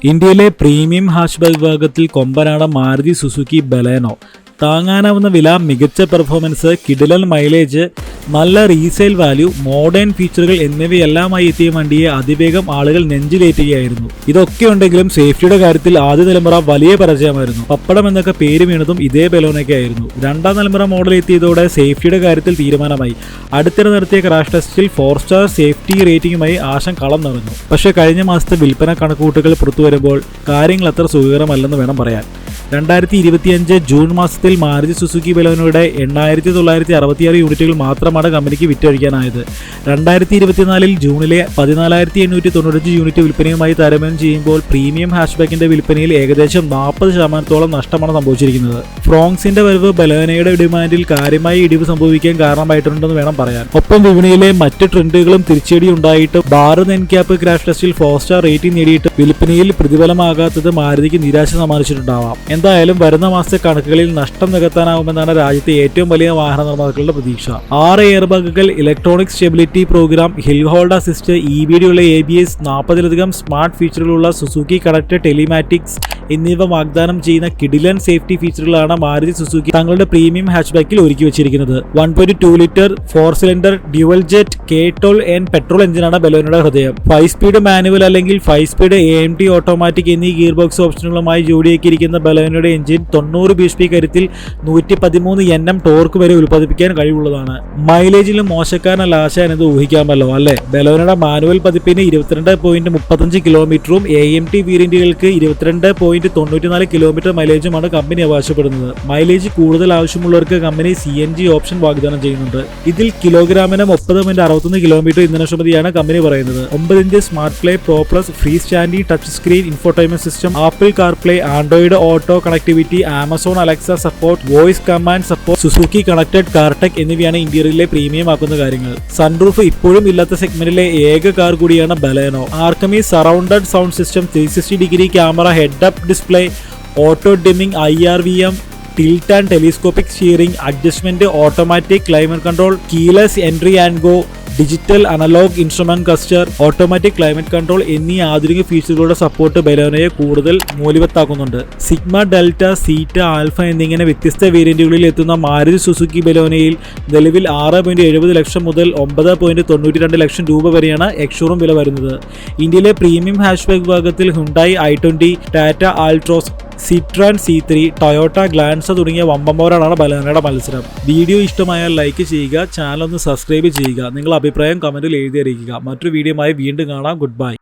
ഇന്ത്യയിലെ premium hatchback വിഭാഗത്തിൽ കൊമ്പനാണ് Maruti Suzuki Baleno. താങ്ങാനാവുന്ന വില, മികച്ച പെർഫോമൻസ്, കിടിലൻ മൈലേജ്, നല്ല റീസെയിൽ വാല്യൂ, മോഡേൺ ഫീച്ചറുകൾ എന്നിവയെല്ലാമായി എത്തിയ വണ്ടിയെ അതിവേഗം ആളുകൾ നെഞ്ചിലേറ്റുകയായിരുന്നു. ഇതൊക്കെ ഉണ്ടെങ്കിലും സേഫ്റ്റിയുടെ കാര്യത്തിൽ ആദ്യ തലമുറ വലിയ പരാജയമായിരുന്നു. പപ്പടം എന്നൊക്കെ പേര് വീണതും ഇതേ ബലേനോയ്ക്കായിരുന്നു. രണ്ടാം തലമുറ മോഡൽ എത്തിയതോടെ സേഫ്റ്റിയുടെ കാര്യത്തിൽ തീരുമാനമായി. അടുത്തിടെ നടത്തിയ ക്രാഷ് ടെസ്റ്റിൽ 4 സ്റ്റാർ സേഫ്റ്റി റേറ്റിംഗുമായി ആശം കളം നിറഞ്ഞു. പക്ഷേ കഴിഞ്ഞ മാസത്തെ വിൽപ്പന കണക്കുകൂട്ടുകൾ പുറത്തു വരുമ്പോൾ കാര്യങ്ങൾ അത്ര സുഖകരമല്ലെന്ന് വേണം പറയാൻ. 2025 ജൂൺ മാസത്തിൽ മാരുതി സുസുക്കി ബലേനോയുടെ 8966 യൂണിറ്റുകൾ മാത്രമാണ് കമ്പനിക്ക് വിറ്റഴിക്കാനായത്. 2024 ജൂണിലെ 14895 യൂണിറ്റ് വിൽപ്പനയുമായി താരതമ്യം ചെയ്യുമ്പോൾ പ്രീമിയം ഹാച്ച്ബാക്കിന്റെ വിൽപ്പനയിൽ ഏകദേശം 40% നഷ്ടമാണ് സംഭവിച്ചിരിക്കുന്നത്. ഫ്രോങ്സിന്റെ വരവ് ബലേനോയുടെ ഡിമാൻഡിൽ കാര്യമായി ഇടിവ് സംഭവിക്കാൻ കാരണമായിട്ടുണ്ടെന്ന് വേണം പറയാൻ. ഒപ്പം വിപണിയിലെ മറ്റ് ട്രെൻഡുകളും തിരിച്ചടി ഉണ്ടായിട്ടും ഭാരത് എൻക്യാപ്പ് ക്രാഷ് ടെസ്റ്റിൽ 4 സ്റ്റാർ റേറ്റിംഗ് നേടിയിട്ട് വിൽപ്പനയിൽ പ്രതിഫലമാകാത്തത് മാരുതിക്ക് നിരാശ സമ്മാനിച്ചിട്ടുണ്ടാവാം. എന്തായാലും വരുന്ന മാസത്തെ കണക്കുകളിൽ നഷ്ടം നികത്താനാവുമെന്നാണ് രാജ്യത്തെ ഏറ്റവും വലിയ വാഹന നിർമ്മാതാക്കളുടെ പ്രതീക്ഷ. 6 എയർ ബാഗുകൾ, electronic stability program, hill hold assist, EBD-യുള്ള ABS, 40ലധികം സ്മാർട്ട് ഫീച്ചറുകളുള്ള സുസുക്കി കണക്റ്റഡ് ടെലിമാറ്റിക്സ് എന്നിവ വാഗ്ദാനം ചെയ്യുന്ന കിടിലൻ സേഫ്റ്റി ഫീച്ചറുകളാണ് മാരുതി സുസുക്കി തങ്ങളുടെ പ്രീമിയം ഹാച്ച്ബാക്കിൽ ഒരുക്കി വെച്ചിരിക്കുന്നത്. 1.2 litre 4 cylinder dual jet K-TOL petrol എഞ്ചിനാണ് ബലേനോയുടെ ഹൃദയം. 5 സ്പീഡ് മാനുവൽ അല്ലെങ്കിൽ 5 സ്പീഡ് AMT ഓട്ടോമാറ്റിക് എന്നീ ഗിയർ ബോക്സ് ഓപ്ഷനുകളുമായി ജോഡിയാക്കിയിരിക്കുന്ന ബലേനോയുടെ എഞ്ചിൻ 90 bhp കരുത്തിൽ 113 Nm ടോർക്ക് വരെ ഉൽപ്പാദിപ്പിക്കാൻ കഴിവുള്ളതാണ്. മൈലേജിലും മോശക്കാരനല്ല ആശ എന്നത് ഊഹിക്കാമല്ലോ അല്ലേ? ബലേനോയുടെ മാനുവൽ പതിപ്പിന് 22.35 കിലോമീറ്ററും AMT വേരിയന്റുകൾക്ക് 22.94 കിലോമീറ്റർ മൈലേജുമാണ് കമ്പനി അവകാശപ്പെടുന്നത്. മൈലേജ് കൂടുതൽ ആവശ്യമുള്ളവർക്ക് കമ്പനി CNG ഓപ്ഷൻ വാഗ്ദാനം ചെയ്യുന്നുണ്ട്. ഇതിൽ കിലോഗ്രാമിന് 30.61 കിലോമീറ്റർ ഇന്ധനക്ഷമതയാണ് കമ്പനി പറയുന്നത്. 9 inch smart play pro plus, free standing touch screen infotainment system, apple CarPlay, Android auto connectivity, Amazon Alexa support, voice command support, Suzuki connected car tech എന്നിവയാണ് ഇന്റീരിയറിലെ premium ആക്കുന്ന കാര്യങ്ങൾ. Sunroof ഇപ്പോഴും ഇല്ലാത്ത സെഗ്മെന്റിലെ ഏക കാർ കൂടിയാണ് Baleno. Arkamys surrounded sound system, 360 degree camera, head up display, auto dimming, IRVM, tilt and telescopic steering, adjustment, automatic climate control, keyless entry and go, digital analog instrument cluster, automatic climate control എന്നീ ആധുനിക ഫീച്ചറുകളുടെ support ബലേനോയെ കൂടുതൽ മൂല്യവത്താക്കുന്നുണ്ട്. Sigma, Delta, Zeta, Alpha എന്നിങ്ങനെ വ്യത്യസ്ത വേരിയന്റുകളിൽ എത്തുന്ന Maruti Suzuki ബലേനോയിൽ നിലവിൽ 6.70 ലക്ഷം മുതൽ 9.92 ലക്ഷം രൂപ വരെയാണ് എക്സ്ഷോറൂം വില വരുന്നത്. ഇന്ത്യയിലെ പ്രീമിയം ഹാച്ച്ബാക്ക് വിഭാഗത്തിൽ Hyundai i20, Tata Altroz, Citroen C3, Toyota Glanza തുടങ്ങിയ വമ്പന്മാരാണ് ബലേനോയുടെ മത്സരം. വീഡിയോ ഇഷ്ടമായാൽ ലൈക്ക് ചെയ്യുക, ചാനൽ ഒന്ന് സബ്സ്ക്രൈബ് ചെയ്യുക, നിങ്ങളുടെ അഭിപ്രായം കമന്റിൽ എഴുതി അറിയിക്കുക. മറ്റൊരു വീഡിയോയുമായി വീണ്ടും കാണാം. Good bye.